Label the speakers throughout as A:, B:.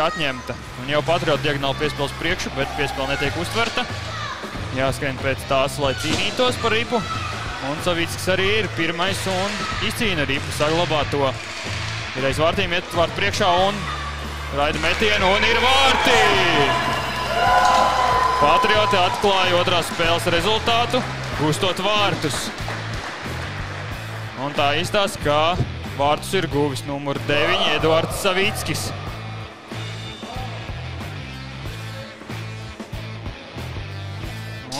A: Atņemta. Un jau Patrioti diagonāli piespēles priekšu, bet piespēle netiek uztverta. Jāskrien pēc tās, lai cīnītos par ripu. Un Savickis arī ir pirmais un izcīna ripu, saglabā to. Ir aiz vārtīm, iet vārtu priekšā un raida metienu un ir vārti! Patrioti atklāja otrās spēles rezultātu, gūstot vārtus. Un tā izstāsta, ka vārtus ir guvis numur 9 Eduards Savickis.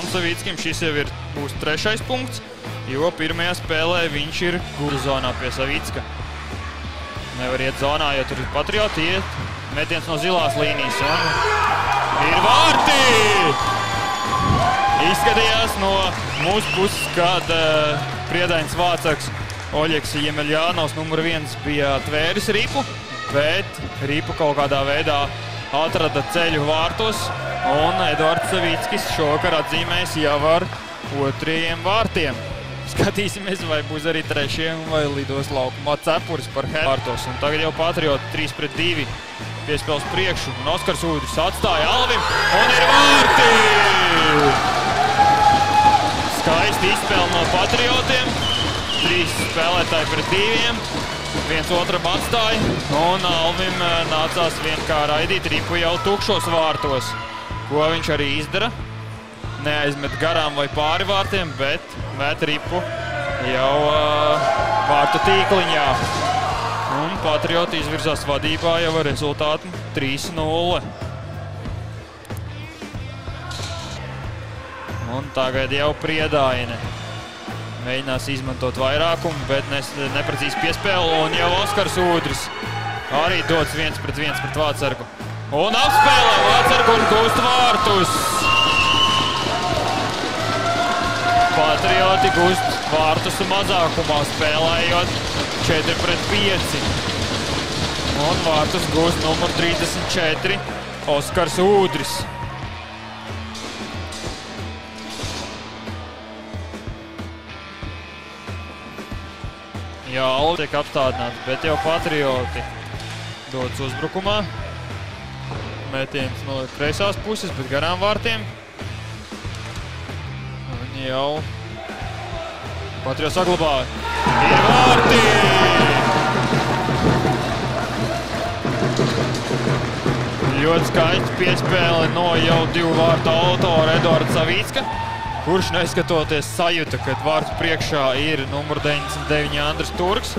A: Un Savickim šis jau būs 3. punkts, jo pirmajā spēlē viņš ir guvis zonā pie Savicka. Nevar iet zonā, jo tur ir Patrioti, iet metiens no zilās līnijas un ir vārti! Izskatījās no mūsu puses, kad Priedains vācaks Oļeks Jemeļjānovs numur 1 bija tvēris ripu, bet ripu kaut kādā veidā atrada ceļu vārtos, un Eduards Savickis šovakar atzīmēs jau ar 2. vārtiem. Skatīsimies, vai būs arī 3. vai lidos laukumā Cepuris par vārtos. Un tagad jau Patrioti 3-2 piespēles priekšu, un Oskars Udris atstāja Alvim, un ir vārti! Skaisti izspēle no Patriotiem, 3 spēlētāji pret 2. Viens otram atstāja, un Alvim nācās vien kā raidīt ripu jau tukšos vārtos, ko viņš arī izdara. Neaizmet garām vai pāri vārtiem, bet met ripu jau vārtu tīkliņā. Un Patrioti izvirzās vadībā jau ar rezultātu 3-0. Un tagad jau Priedaine mēģinās izmantot vairākumu, bet neprecīzi piespēle, un jau Oskars Udris arī dots 1-1 pret Vācargu. Un apspēlē Vācargu un gūst vārtus. Patrioti gūst vārtus mazākumā, spēlējot 4-5. Un vārtus gūst numur 34 Oskars Udris. Jā, Alvi tiek apstādināts, bet jau Patrioti dodas uzbrukumā. Metiens no kreisās puses, bet garām vārtiem. Un jau Patrioti saglabā. Ir vārti! Ļoti skaisti piespēle no jau 2 vārtu autora Eduarda Savicka, kurš neskatoties sajuta, kad vārtu priekšā ir numur 99 Andris Turks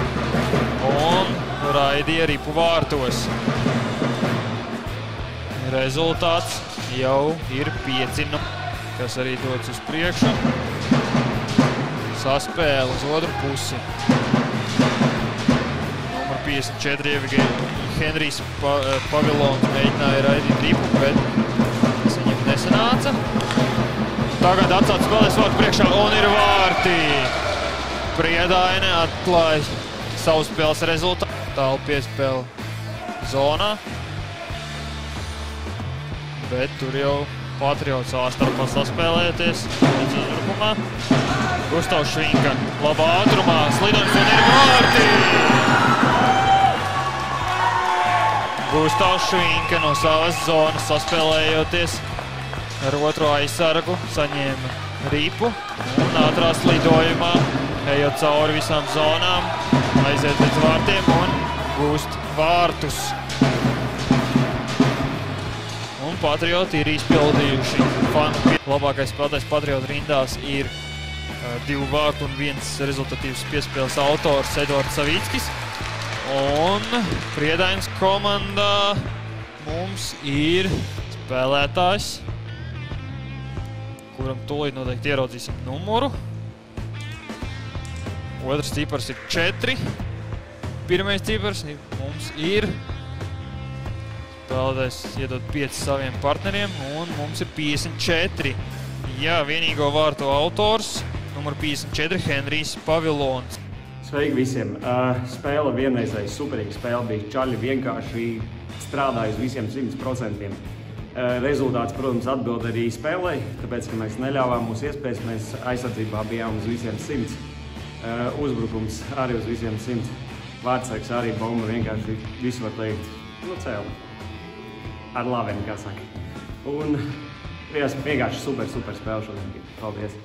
A: un raidīja ripu vārtos. Rezultāts jau ir 5-0, kas arī dodas uz priekšu. Saspēle uz otru pusi. Numur 54 Henrijs Pavilons mēģināja raidīt ripu, bet tas viņam nesanāca. Tagad atstāt spēlēs vārtu priekšā un ir vārti. Priedaine atklāja savu spēles rezultātu. Tālu piespēle zonā. Bet tur jau Patrioti savā starpā saspēlējoties līdz uzbrukumā. Gustavs Švinka labā ātrumā, slidojums un ir vārti! Gustavs Švinka no savas zonas saspēlējoties ar otro aizsargu, saņēma ripu un ātrā slidojumā, ejot cauri visām zonām, aiziet līdz vārtiem un gūst vārtus. Un Patrioti ir izpildījuši fanu. Labākais spēlētājs Patrioti rindās ir 2 vārtu un 1 rezultatīvs piespēles autors Eduards Savickis. Un Priedainas komandā mums ir spēlētājs, kuram tūlīt noteikti ieraudzīsim numuru. Otrs cipars ir 4. Pirmais cipars mums ir spēlētājs iedod 5 saviem partneriem un mums ir 54. Jā, vienīgo vārtu autors numur 54 Henrijs Pavilons.
B: Sveiki visiem! Spēle vienreizēja superīga spēle, bija čaļi vienkārši strādāja uz visiem 100%. Rezultāts, protams, atbild arī spēlē, tāpēc, ka mēs neļāvām mūsu iespējas, mēs aizsardzībā bijām uz visiem 100. Uzbrukums arī uz visiem 100. Vārtsargs arī bomba vienkārši visu var teikt, cēla. Ar laveni, kā saka. Un vienkārši super spēle šodien bija. Paldies!